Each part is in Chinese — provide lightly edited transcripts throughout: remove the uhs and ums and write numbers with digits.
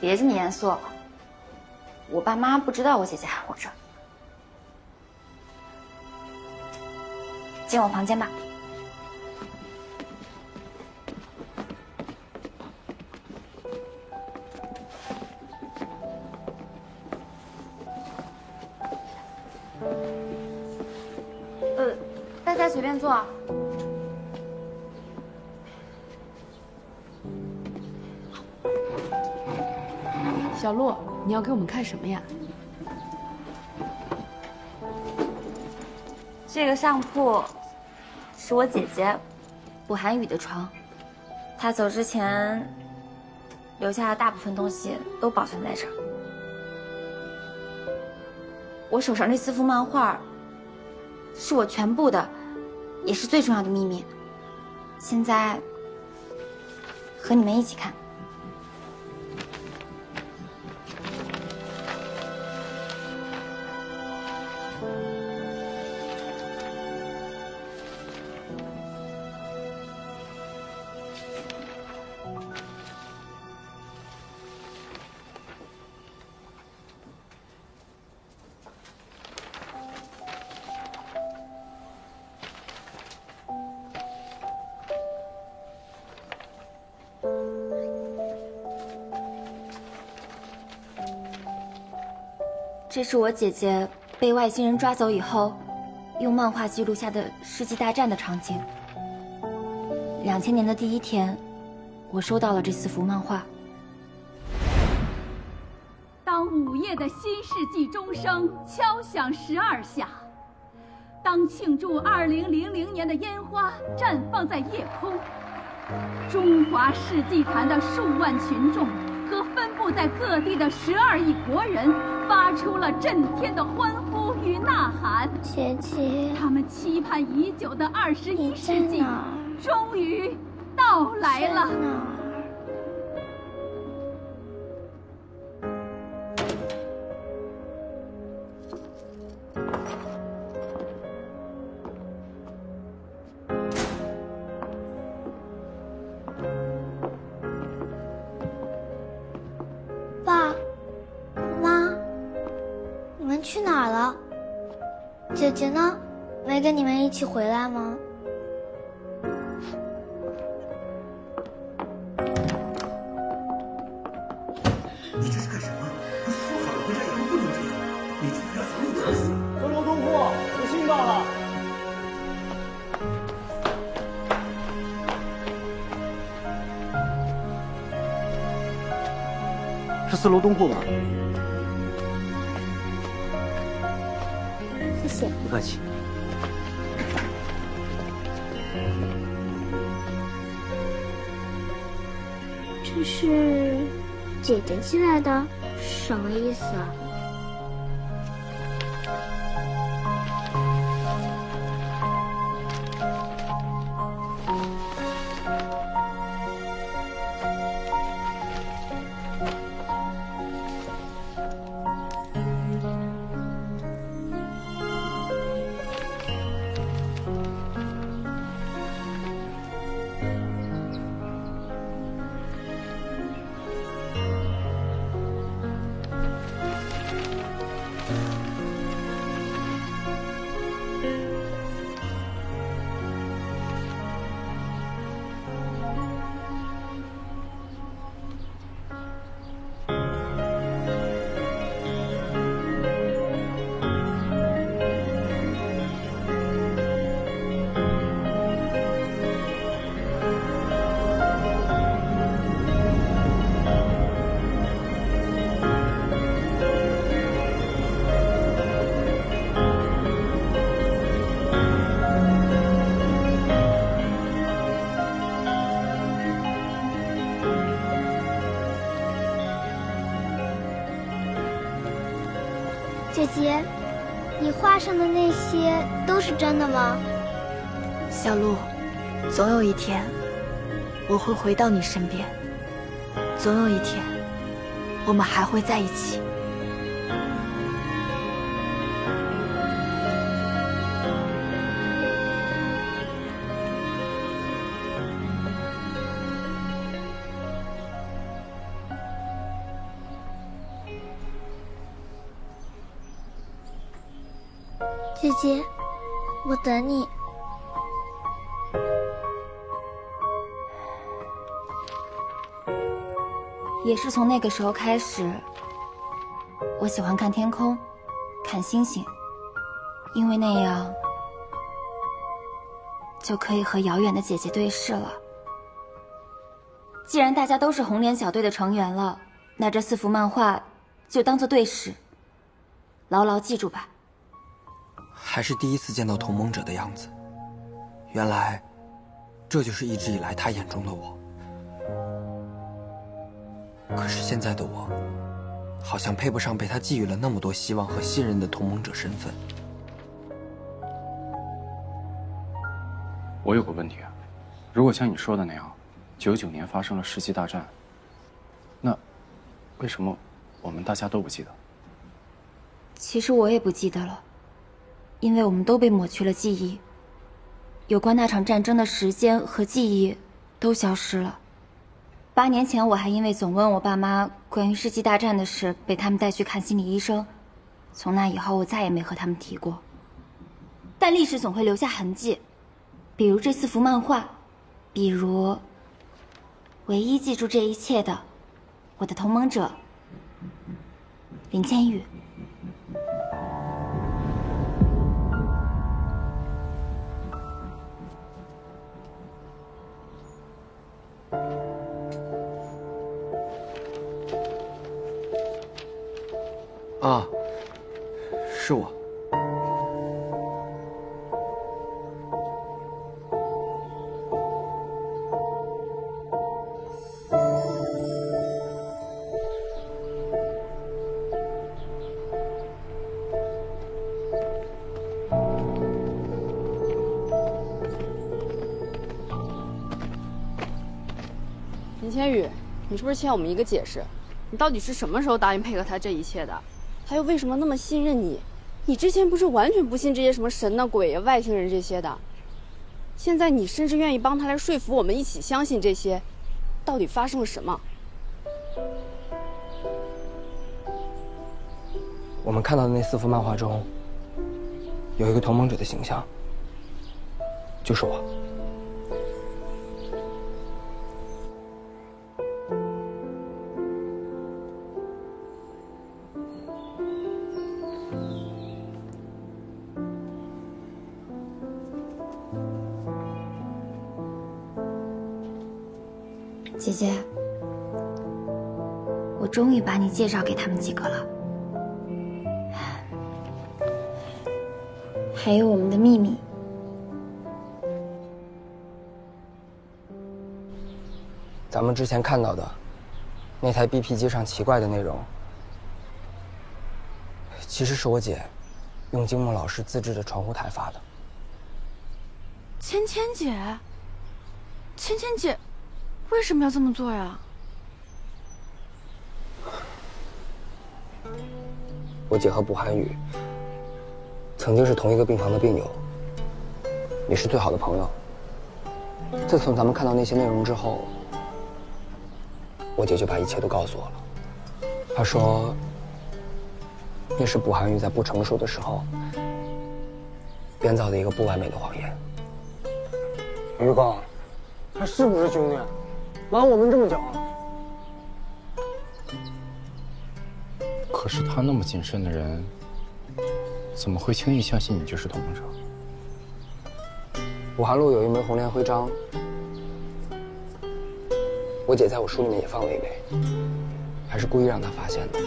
别这么严肃，我爸妈不知道我姐姐还活着。进我房间吧。大家随便坐。小洛，你要给我们看什么呀？这个上铺是我姐姐卜寒雨的床，她走之前留下的大部分东西都保存在这儿。我手上这4幅漫画是我全部的，也是最重要的秘密。现在和你们一起看。这是我姐姐被外星人抓走以后，用漫画记录下的世纪大战的场景。2000年的第1天，我收到了这4幅漫画。当午夜的新世纪钟声敲响12下，当庆祝2000年的烟花绽放在夜空，中华世纪坛的数万群众和分布在各地的12亿国人发出了震天的欢呼与呐喊。姐姐，他们期盼已久的21世纪终于到来了。爸妈，你们去哪儿了？姐姐呢？没跟你们一起回来吗？你这是干什么？说好了回家以后不能这样，你居然让所有人死！阁楼中户，有信到了。是4楼东户吗？谢谢。不客气。这是姐姐寄来的，什么意思啊？姐姐，你画上的那些都是真的吗？小鹿，总有一天，我会回到你身边。总有一天，我们还会在一起。姐姐，我等你。也是从那个时候开始，我喜欢看天空，看星星，因为那样就可以和遥远的姐姐对视了。既然大家都是红莲小队的成员了，那这4幅漫画就当做对视，牢牢记住吧。还是第一次见到同盟者的样子，原来这就是一直以来他眼中的我。可是现在的我，好像配不上被他寄予了那么多希望和信任的同盟者身份。我有个问题啊，如果像你说的那样，99年发生了世纪大战，那为什么我们大家都不记得？其实我也不记得了，因为我们都被抹去了记忆，有关那场战争的时间和记忆都消失了。8年前，我还因为总问我爸妈关于世纪大战的事，被他们带去看心理医生。从那以后，我再也没和他们提过。但历史总会留下痕迹，比如这4幅漫画，比如唯一记住这一切的，我的同盟者林千羽。啊，是我。林千羽，你是不是欠我们一个解释？你到底是什么时候答应配合他这一切的？他又为什么那么信任你？你之前不是完全不信这些什么神呐、鬼呀、外星人这些的，现在你甚至愿意帮他来说服我们一起相信这些，到底发生了什么？我们看到的那4幅漫画中，有一个同盟者的形象，就是我。姐姐，我终于把你介绍给他们几个了。还有我们的秘密。咱们之前看到的那台 BP 机上奇怪的内容，其实是我姐用金木老师自制的传呼台发的。芊芊姐，芊芊姐。为什么要这么做呀？我姐和卜寒宇曾经是同一个病房的病友，也是最好的朋友。自从咱们看到那些内容之后，我姐就把一切都告诉我了。她说，那是卜寒宇在不成熟的时候编造的一个不完美的谎言。于哥，他是不是兄弟？瞒我们这么久。可是他那么谨慎的人，怎么会轻易相信你就是同盟者？武寒路有一枚红莲徽章，我姐在我书里面也放了一枚，还是故意让他发现的。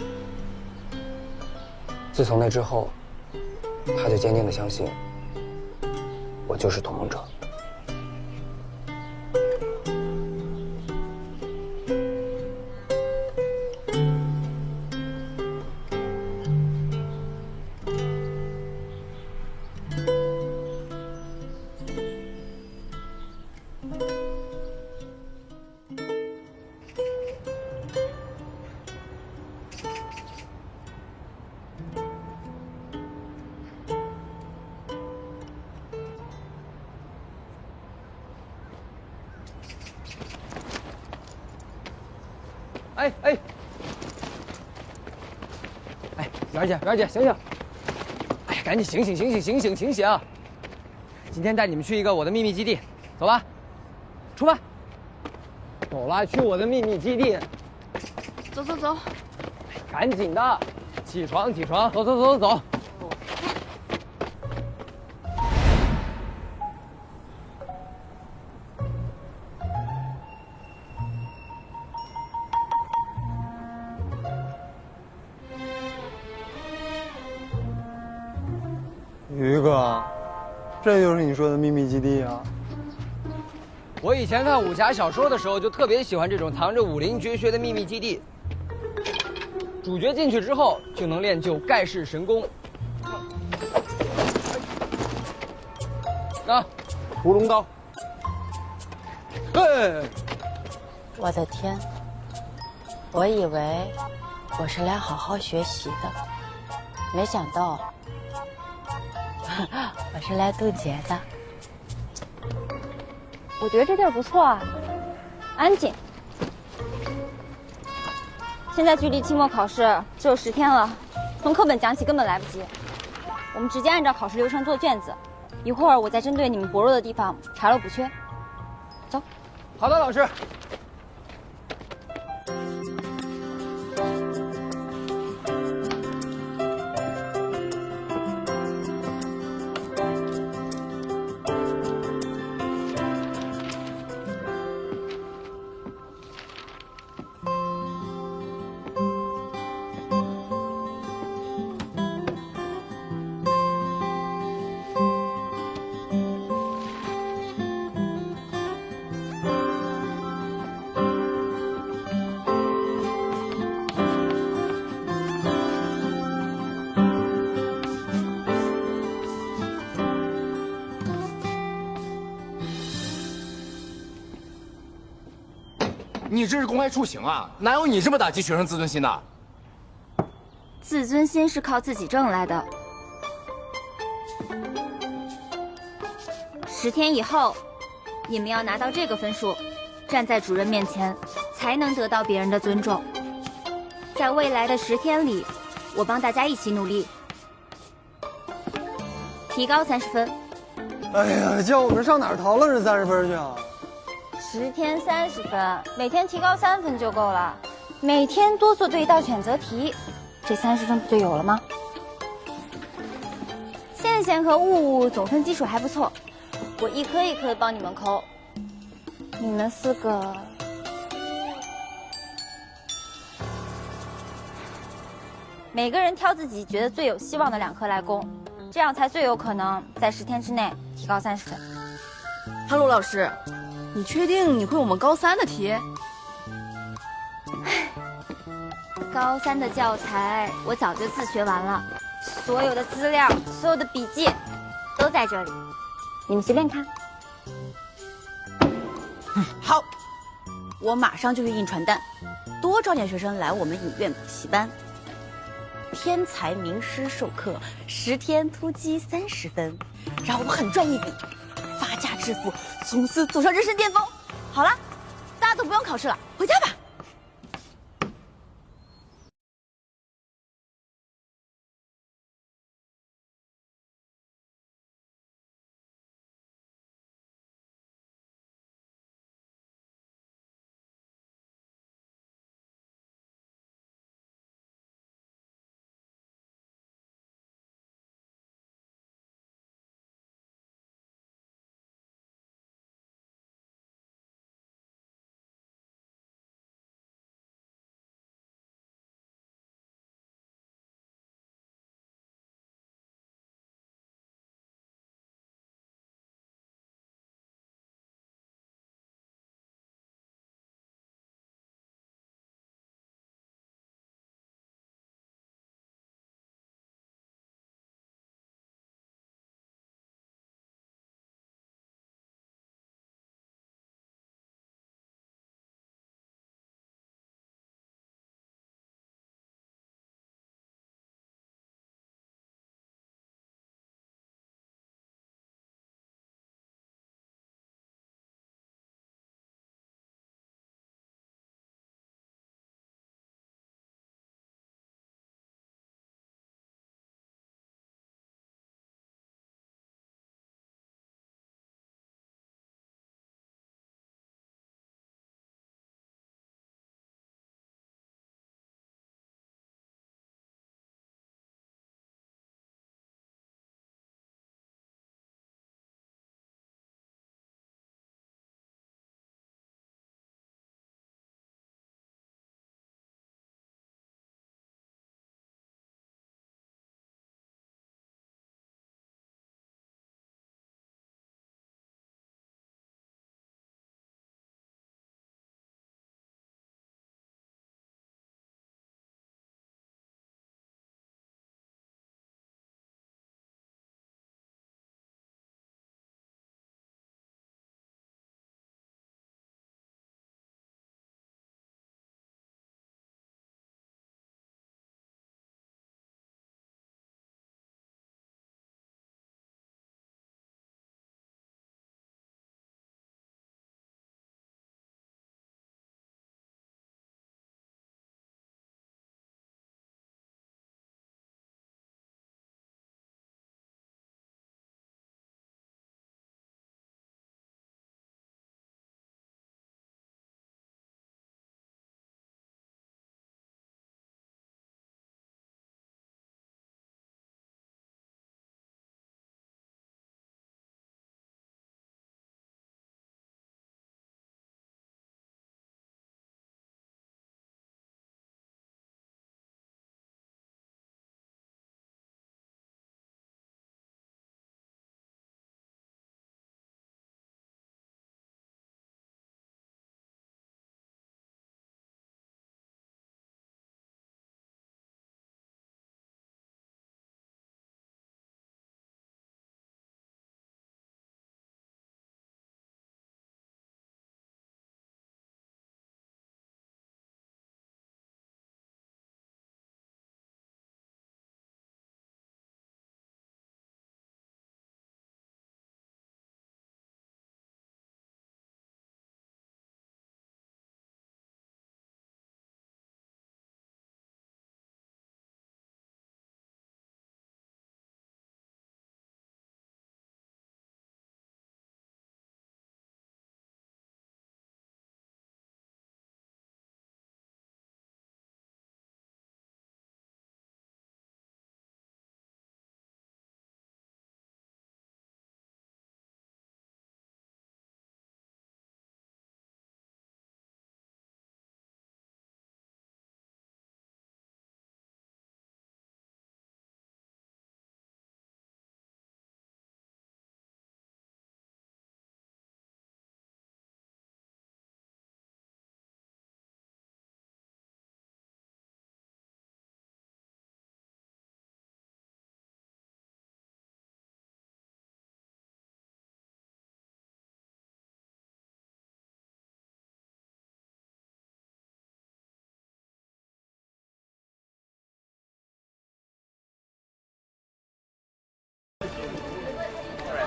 自从那之后，他就坚定地相信我就是同盟者。媛儿姐，醒醒！哎呀，赶紧醒醒醒醒醒醒醒醒！今天带你们去一个我的秘密基地，走吧，出发。走了，去我的秘密基地。走走走，赶紧的，起床起床，走走走走走。于哥，这就是你说的秘密基地啊？我以前看武侠小说的时候，就特别喜欢这种藏着武林绝学的秘密基地。主角进去之后，就能练就盖世神功。啊，屠龙刀。嘿，我的天！我以为我是来好好学习的，没想到我是来渡劫的。我觉得这地儿不错啊，安静。现在距离期末考试只有10天了，从课本讲起根本来不及。我们直接按照考试流程做卷子，一会儿我再针对你们薄弱的地方查漏补缺。走。好的，老师。你这是公开处刑啊！哪有你这么打击学生自尊心的？自尊心是靠自己挣来的。10天以后，你们要拿到这个分数，站在主任面前，才能得到别人的尊重。在未来的10天里，我帮大家一起努力，提高30分。哎呀，叫我们上哪儿逃了这30分去啊？10天30分，每天提高3分就够了。每天多做对一道选择题，这30分不就有了吗？线线和物物总分基础还不错，我一颗一颗的帮你们抠。你们4个，每个人挑自己觉得最有希望的2科来攻，这样才最有可能在10天之内提高30分。哈喽，老师。你确定你会我们高3的题？高3的教材我早就自学完了，所有的资料、所有的笔记都在这里，你们随便看。好，我马上就去印传单，多招点学生来我们影院补习班。天才名师授课，10天突击30分，让我狠赚一笔。发家致富，从此走上人生巅峰。好了，大家都不用考试了，回家吧。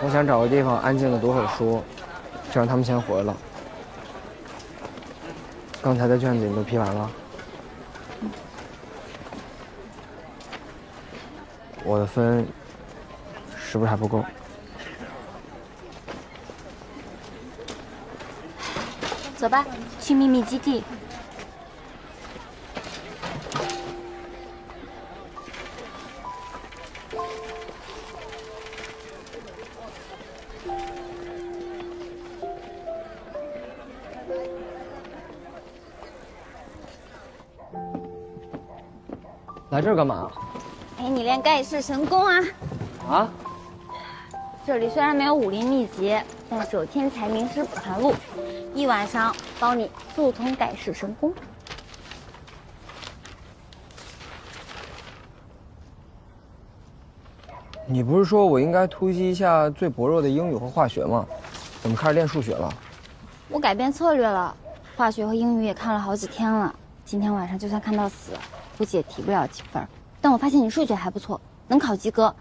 我想找个地方安静的读会儿书，就让他们先回了。刚才的卷子你都批完了？我的分是不是还不够？走吧，去秘密基地。来这儿干嘛？陪你练盖世神功啊！啊？这里虽然没有武林秘籍，但是有天才名师补盘录，一晚上帮你速通盖世神功。你不是说我应该突击一下最薄弱的英语和化学吗？怎么开始练数学了？我改变策略了，化学和英语也看了好几天了，今天晚上就算看到死，估计也提不了几分。但我发现你数学还不错，能考及格，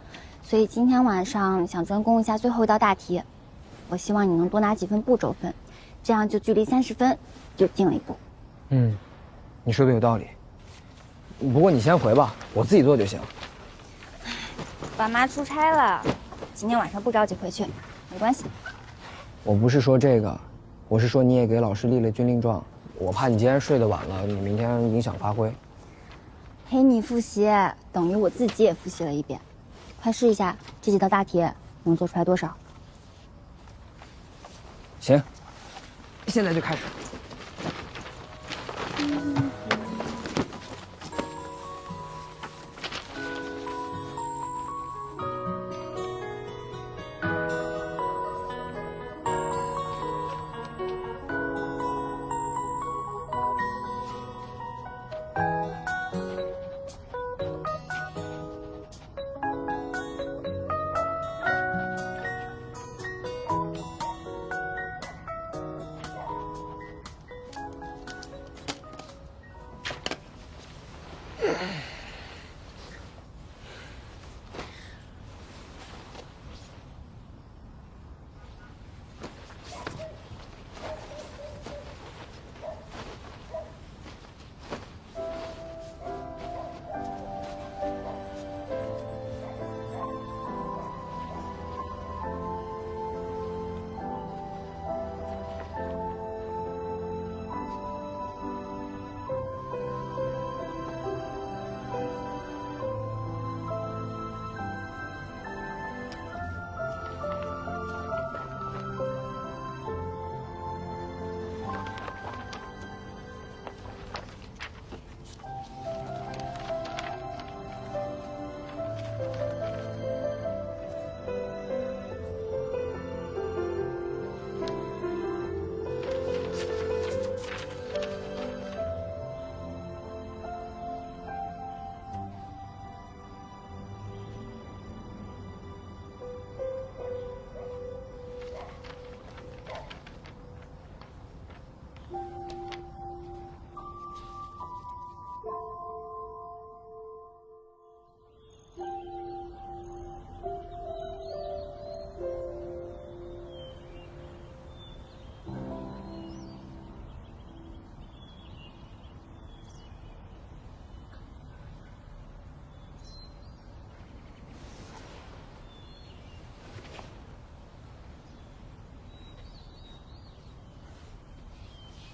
所以今天晚上想专攻一下最后一道大题。我希望你能多拿几分步骤分，这样就距离30分又近了一步。嗯，你说的有道理。不过你先回吧，我自己做就行。爸妈出差了，今天晚上不着急回去，没关系。我不是说这个，我是说你也给老师立了军令状，我怕你今天睡得晚了，你明天影响发挥。陪你复习等于我自己也复习了一遍，快试一下这几道大题能做出来多少？行，现在就开始。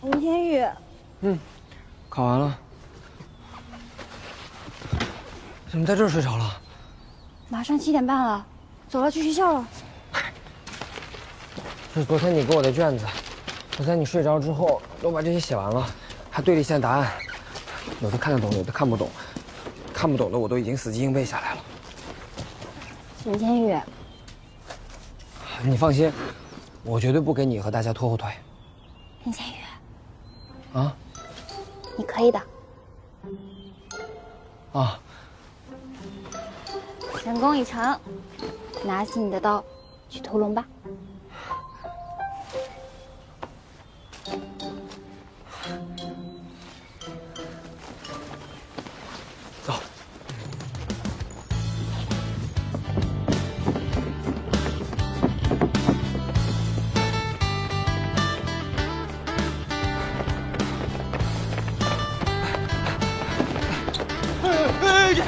林天宇，考完了。怎么在这儿睡着了？马上7点半了，走了，去学校了。这是昨天你给我的卷子，我在你睡着之后都把这些写完了，还对了一下答案，有的看得懂，有的看不懂，看不懂的我都已经死记硬背下来了。林天宇，你放心，我绝对不给你和大家拖后腿。林天宇，啊？你可以的。啊。神功已成，拿起你的刀，去屠龙吧。走。去！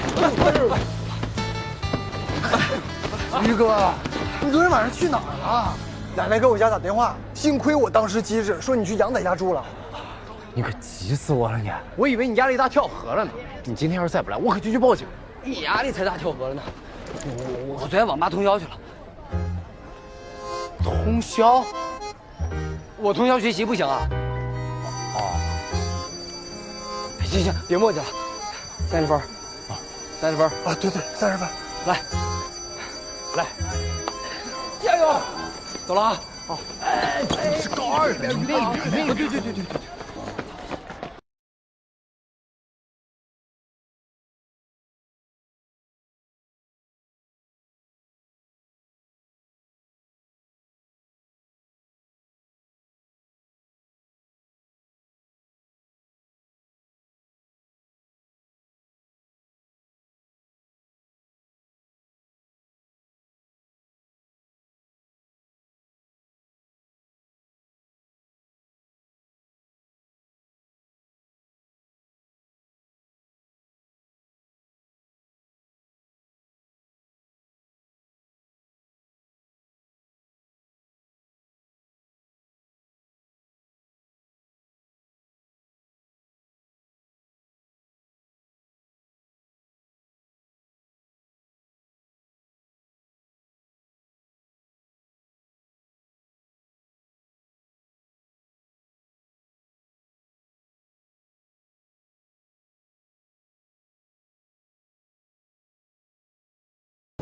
于哥，你昨天晚上去哪儿了？奶奶给我家打电话，幸亏我当时机智，说你去杨仔家住了。你可急死我了你！我以为你压力大跳河了呢。你今天要是再不来，我可就去报警。你压力才大跳河了呢。我昨天网吧通宵去了。通宵？我通宵学习不行啊。哦。行，别磨叽了。30分。啊，30分。啊，对，30分。来，加油！走了啊。好。你是高2的，你那个，对。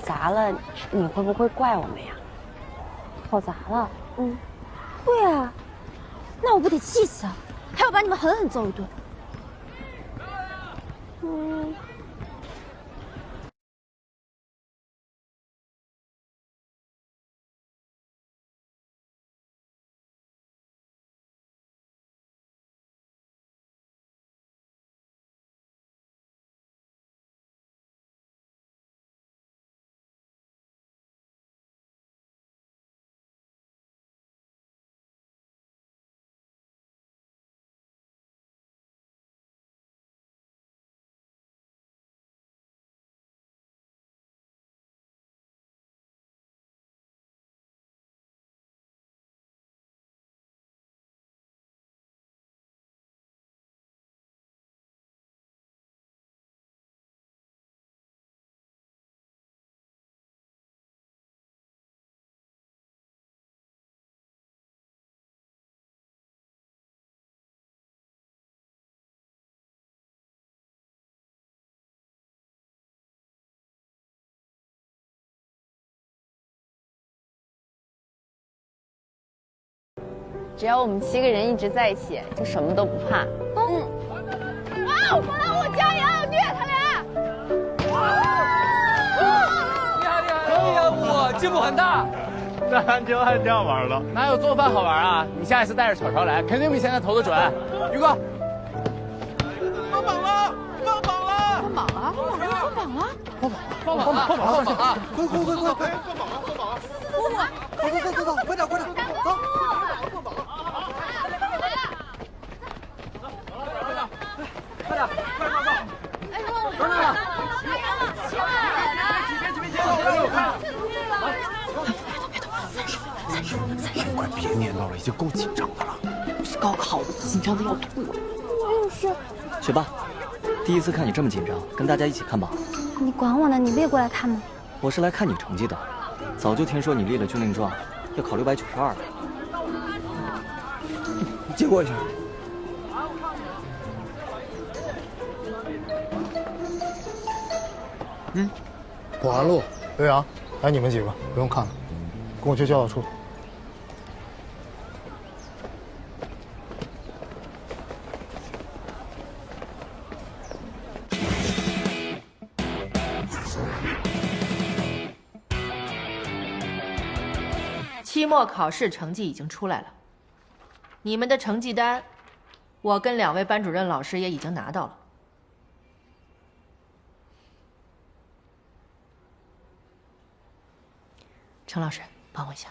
砸了，你会不会怪我们呀？跑砸了？会啊，那我不得气死啊！还要把你们狠狠揍一顿。只要我们7个人一直在一起，就什么都不怕。哇，我加油，虐他俩！厉害，我进步很大。这篮球还挺好玩的，哪有做饭好玩啊？你下一次带着巧巧来，肯定比现在投的准。于哥，放榜了！放榜了！快！走，快点，走！快别念叨了，已经够紧张的了。是高考，紧张的要吐了。我也是。学霸，第一次看你这么紧张，跟大家一起看吧。你管我呢？你不也过来看吗？我是来看你成绩的，早就听说你立了军令状，要考692了。借过一下。宝安路，刘洋，还有你们几个不用看了，跟我去教导处。期末考试成绩已经出来了，你们的成绩单，我跟2位班主任老师也已经拿到了。程老师，帮我一下。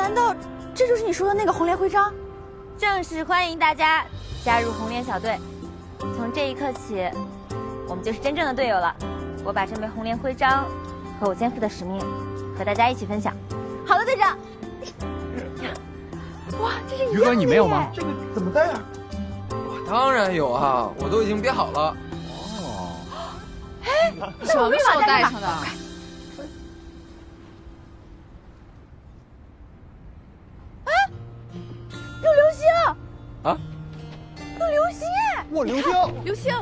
难道这就是你说的那个红莲徽章？正式欢迎大家加入红莲小队。从这一刻起，我们就是真正的队友了。我把这枚红莲徽章和我肩负的使命和大家一起分享。好的，队长。哇，这是于哥，你没有吗？这个怎么戴啊？我当然有啊，我都已经编好了。哦，哎，什么时候戴上的？哎，有流星！啊？有流星！哇，流星！流星！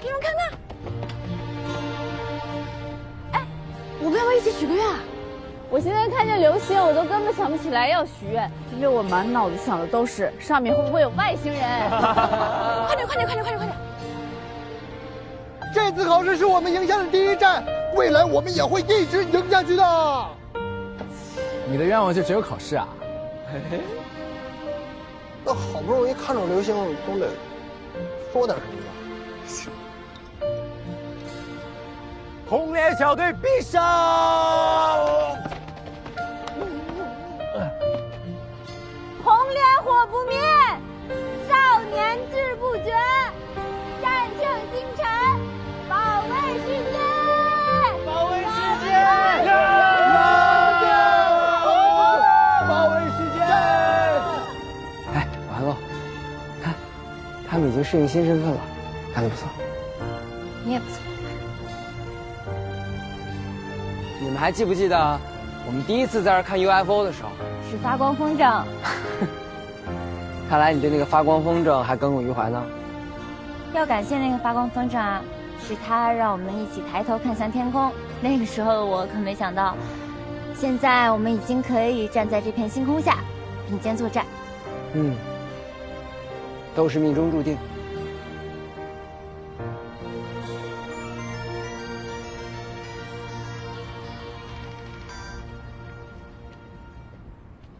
你们看看。哎，我们要不要一起许个愿啊？我现在看见流星，我都根本想不起来要许愿，因为我满脑子想的都是上面会不会有外星人。快点，快点，快点，快点，快点！这次考试是我们赢下的第一站，未来我们也会一直赢下去的。你的愿望就只有考试啊？嘿嘿。那好不容易看着流星，总得说点什么吧？红莲小队必胜！红莲火不灭，少年志不绝，战胜星辰，保卫世界，保卫世界，保卫世界！哎，完了，看，他们已经适应新身份了，干得不错。你也不错。你们还记不记得我们第一次在这儿看 UFO 的时候？是发光风筝。看来你对那个发光风筝还耿耿于怀呢。要感谢那个发光风筝啊，是他让我们一起抬头看向天空。那个时候我可没想到，现在我们已经可以站在这片星空下，并肩作战。嗯，都是命中注定。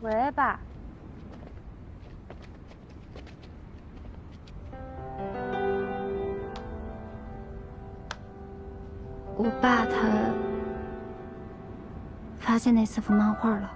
喂，爸。我爸他发现那4幅漫画了。